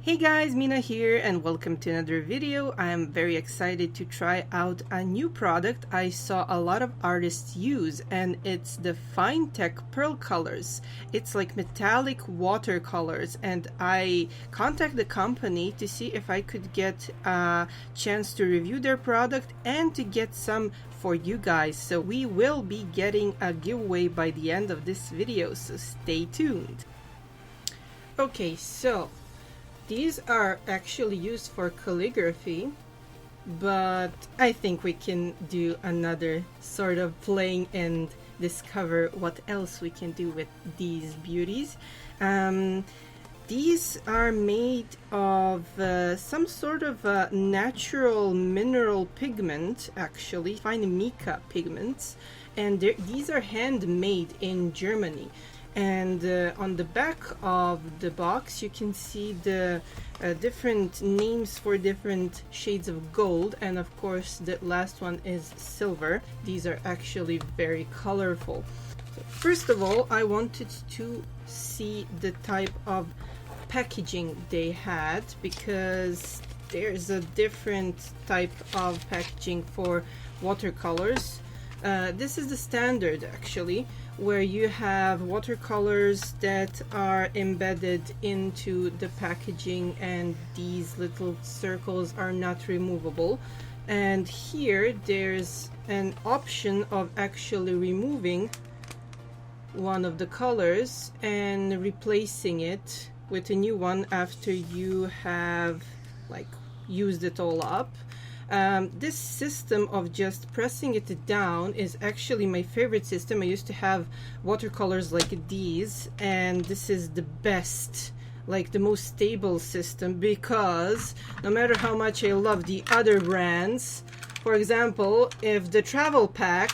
Hey guys, Mina here and welcome to another video. I am very excited to try out a new product I saw a lot of artists use, and it's the Finetec Pearl colors. It's like metallic watercolors, and I contacted the company to see if I could get a chance to review their product and to get some for you guys. So we will be getting a giveaway by the end of this video, so stay tuned. Okay, so these are actually used for calligraphy, but I think we can do another sort of playing and discover what else we can do with these beauties. These are made of some sort of natural mineral pigment, actually, fine mica pigments, and these are handmade in Germany. And on the back of the box you can see the different names for different shades of gold, and of course the last one is silver. These are actually very colorful. So first of all, I wanted to see the type of packaging they had, because there's a different type of packaging for watercolors. This is the standard actually, where you have watercolors that are embedded into the packaging and these little circles are not removable. And here there's an option of actually removing one of the colors and replacing it with a new one after you have like used it all up. This system of just pressing it down is actually my favorite system. I used to have watercolors like these, and this is the best, like the most stable system, because no matter how much I love the other brands, for example, if the travel pack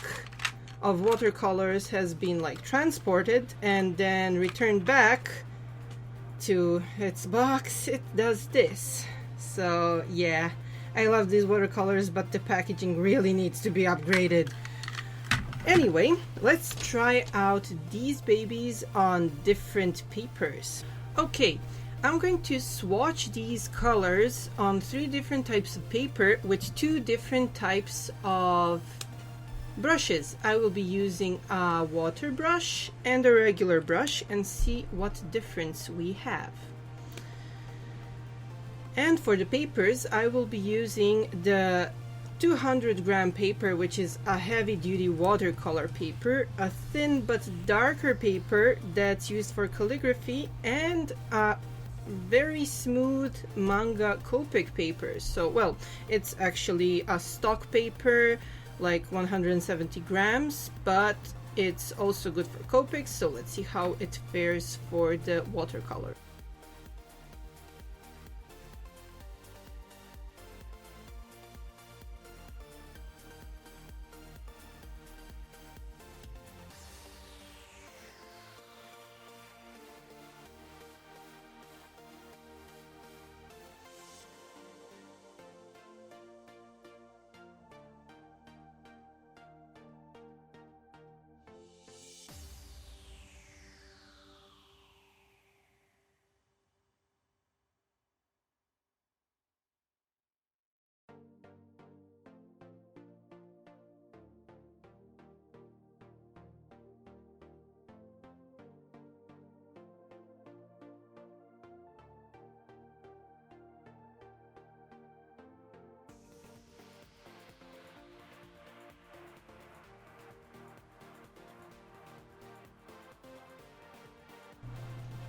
of watercolors has been like transported and then returned back to its box, it does this. So yeah, I love these watercolors, but the packaging really needs to be upgraded. Anyway, let's try out these babies on different papers. Okay, I'm going to swatch these colors on 3 different types of paper with 2 different types of brushes. I will be using a water brush and a regular brush and see what difference we have. And for the papers, I will be using the 200-gram paper, which is a heavy-duty watercolor paper, a thin but darker paper that's used for calligraphy, and a very smooth manga Copic paper. So, well, it's actually a stock paper, like 170 grams, but it's also good for Copic, so let's see how it fares for the watercolor.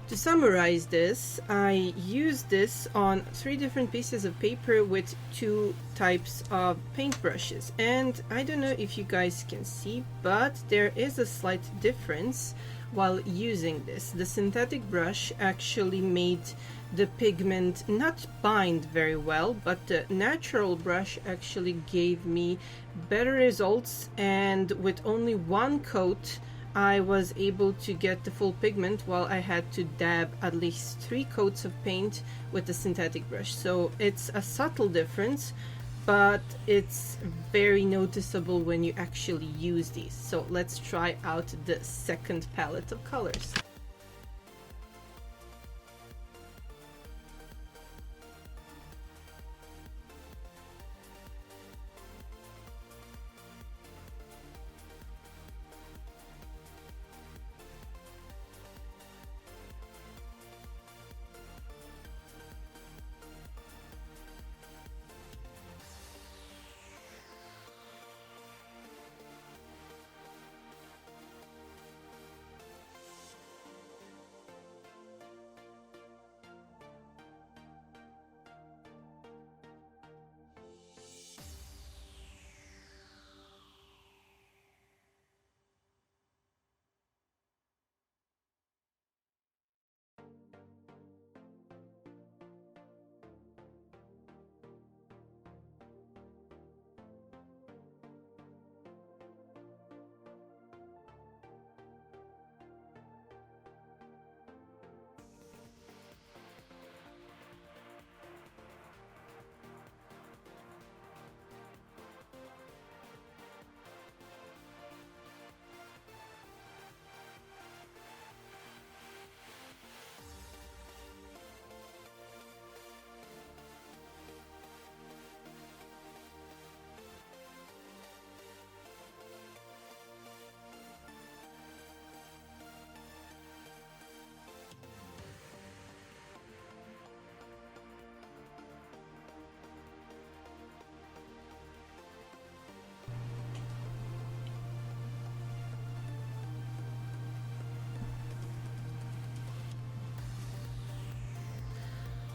To summarize this, I used this on 3 different pieces of paper with 2 types of paintbrushes, and I don't know if you guys can see, but there is a slight difference while using this. The synthetic brush actually made the pigment not bind very well, but the natural brush actually gave me better results, and with only 1 coat I was able to get the full pigment, while I had to dab at least 3 coats of paint with the synthetic brush. So it's a subtle difference, but it's very noticeable when you actually use these. So let's try out the second palette of colors.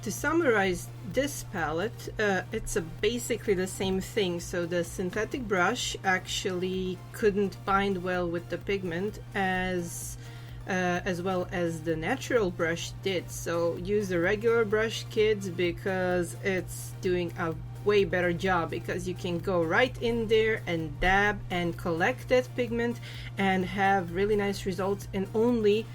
to summarize this palette, it's basically the same thing. So the synthetic brush actually couldn't bind well with the pigment as well as the natural brush did. So use a regular brush, kids, because it's doing a way better job, because you can go right in there and dab and collect that pigment and have really nice results in only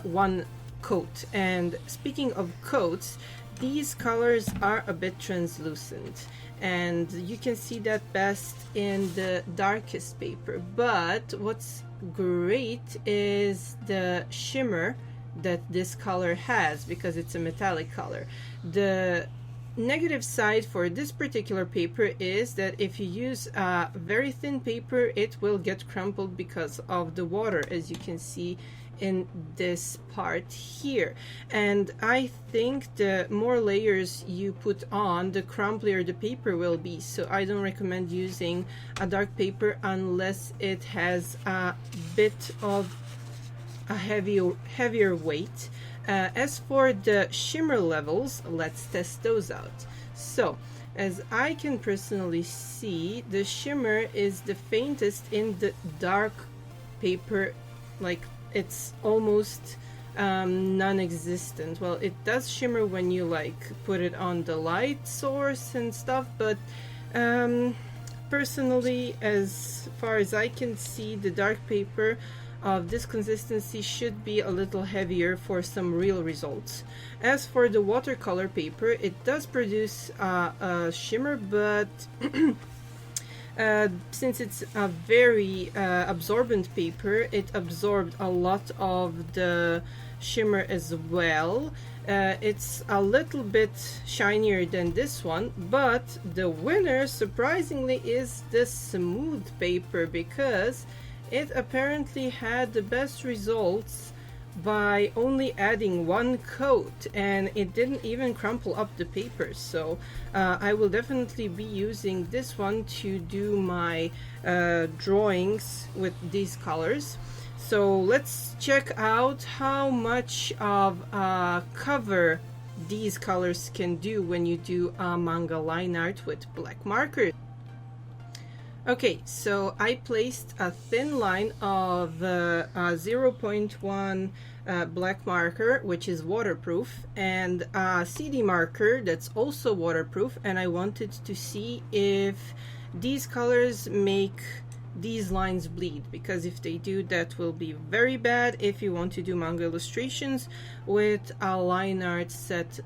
one coat. And speaking of coats, these colors are a bit translucent, and you can see that best in the darkest paper. But what's great is the shimmer that this color has, because it's a metallic color. The negative side for this particular paper is that if you use a very thin paper, it will get crumpled because of the water, as you can see in this part here. And I think the more layers you put on, the crumplier the paper will be. So I don't recommend using a dark paper unless it has a bit of a heavier weight. As for the shimmer levels, let's test those out. So as I can personally see, the shimmer is the faintest in the dark paper, like it's almost non-existent. Well, it does shimmer when you like put it on the light source and stuff, but personally, as far as I can see, the dark paper of this consistency should be a little heavier for some real results. As for the watercolor paper, it does produce a shimmer, but since it's a very absorbent paper, it absorbed a lot of the shimmer as well. It's a little bit shinier than this one, but the winner surprisingly is the smooth paper, because it apparently had the best results by only adding one coat, and it didn't even crumple up the paper. So I will definitely be using this one to do my drawings with these colors. So let's check out how much of a cover these colors can do when you do a manga line art with black markers. Okay, so I placed a thin line of 0.1 black marker, which is waterproof, and a CD marker that's also waterproof, and I wanted to see if these colors make these lines bleed, because if they do, that will be very bad if you want to do manga illustrations with a line art set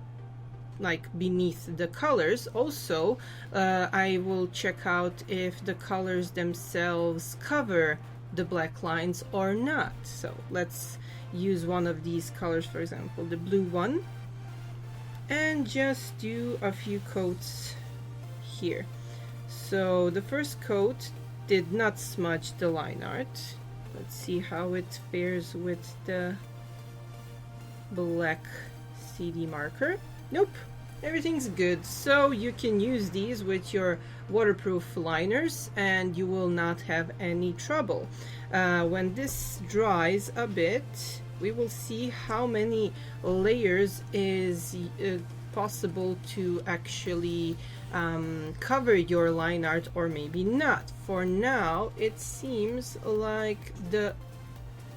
like beneath the colors. Also, I will check out if the colors themselves cover the black lines or not. So let's use one of these colors, for example the blue one, and just do a few coats here. So the first coat did not smudge the line art. Let's see how it fares with the black CD marker. Nope, everything's good. So you can use these with your waterproof liners and you will not have any trouble. When this dries a bit, we will see how many layers is possible to actually cover your line art, or maybe not. For now, it seems like the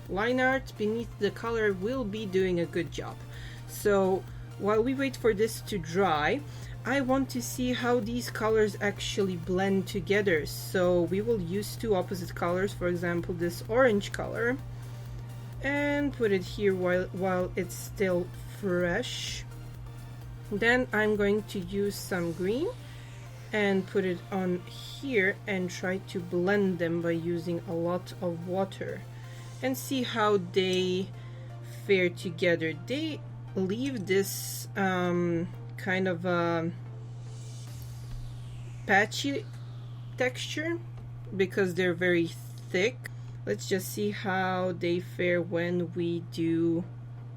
line art beneath the color will be doing a good job. So while we wait for this to dry, I want to see how these colors actually blend together. So we will use two opposite colors, for example this orange color, and put it here while it's still fresh. Then I'm going to use some green and put it on here and try to blend them by using a lot of water and see how they fare together. They leave this kind of a patchy texture because they're very thick. Let's just see how they fare when we do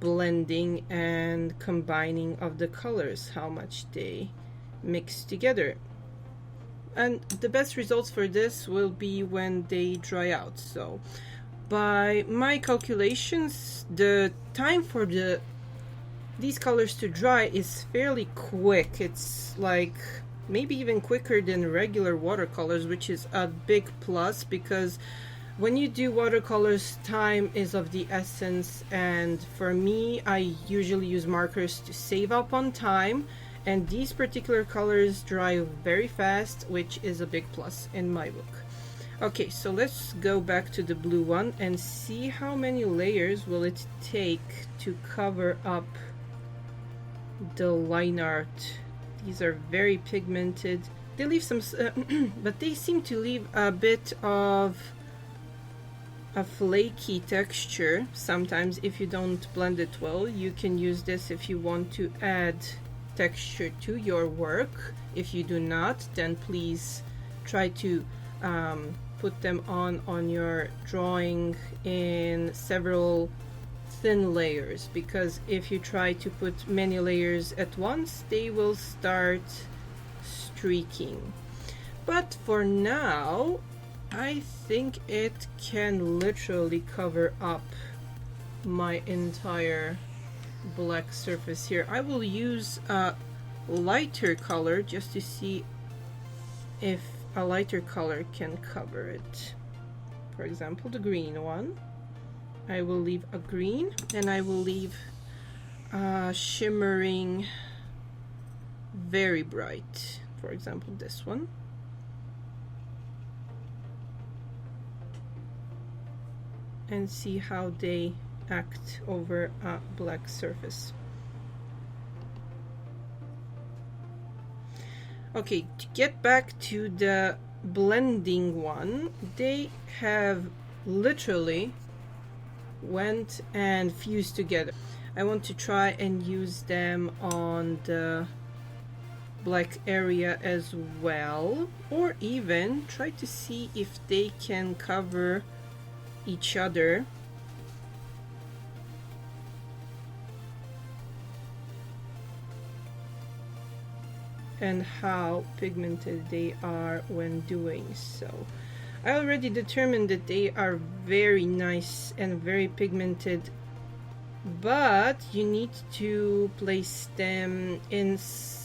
blending and combining of the colors, how much they mix together. And the best results for this will be when they dry out. So by my calculations, the time for the these colors to dry is fairly quick. It's like maybe even quicker than regular watercolors, which is a big plus, because when you do watercolors, time is of the essence, and for me, I usually use markers to save up on time, and these particular colors dry very fast, which is a big plus in my book. Okay, so let's go back to the blue one and see how many layers will it take to cover up the line art. These are very pigmented. They leave some, but they seem to leave a bit of a flaky texture sometimes if you don't blend it well. You can use this if you want to add texture to your work. If you do not, then please try to put them on your drawing in several thin layers, because if you try to put many layers at once, they will start streaking. But for now, I think it can literally cover up my entire black surface here. I will use a lighter color just to see if a lighter color can cover it. For example, the green one. I will leave a green, and I will leave a shimmering, very bright. For example, this one. And see how they act over a black surface. Okay, to get back to the blending one, they have literally went and fused together. I want to try and use them on the black area as well, or even try to see if they can cover each other. And how pigmented they are when doing so. I already determined that they are very nice and very pigmented, but you need to place them in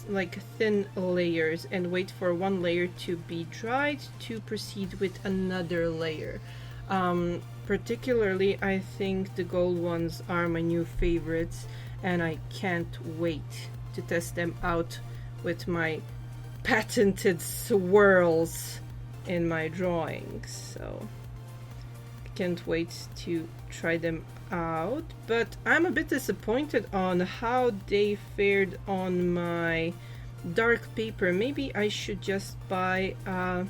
like thin layers and wait for one layer to be dried to proceed with another layer. Particularly, I think the gold ones are my new favorites, and I can't wait to test them out with my patented swirls in my drawings. So I can't wait to try them out, but I'm a bit disappointed on how they fared on my dark paper. Maybe I should just buy a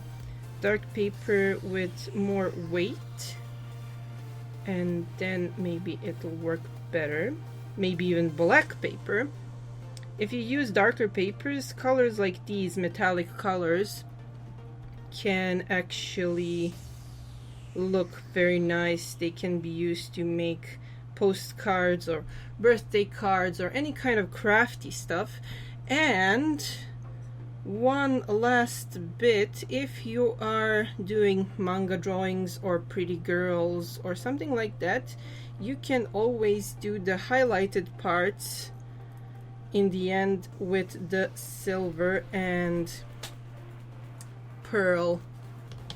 dark paper with more weight, and then maybe it'll work better. Maybe even black paper. If you use darker papers, colors like these, metallic colors, can actually look very nice. They can be used to make postcards or birthday cards or any kind of crafty stuff. And one last bit, if you are doing manga drawings or pretty girls or something like that, you can always do the highlighted parts in the end with the silver and pearl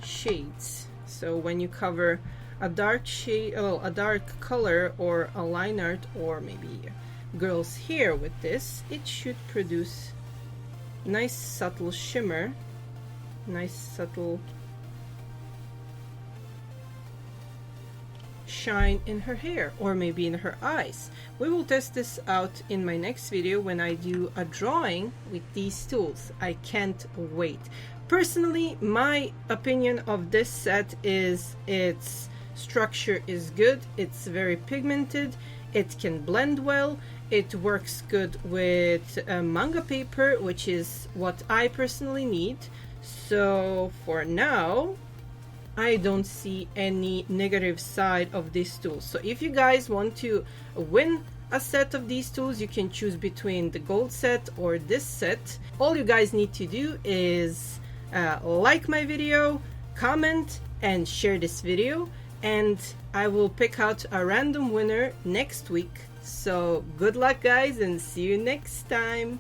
shades. So when you cover a dark shade, a dark color or a line art or maybe girl's hair with this, it should produce nice subtle shimmer, nice subtle shine in her hair or maybe in her eyes. We will test this out in my next video when I do a drawing with these tools. I can't wait. Personally, my opinion of this set is its structure is good, it's very pigmented, it can blend well, it works good with manga paper, which is what I personally need. So for now, I don't see any negative side of this tool. So if you guys want to win a set of these tools, you can choose between the gold set or this set. All you guys need to do is like my video, comment and share this video, and I will pick out a random winner next week. So good luck, guys, and see you next time.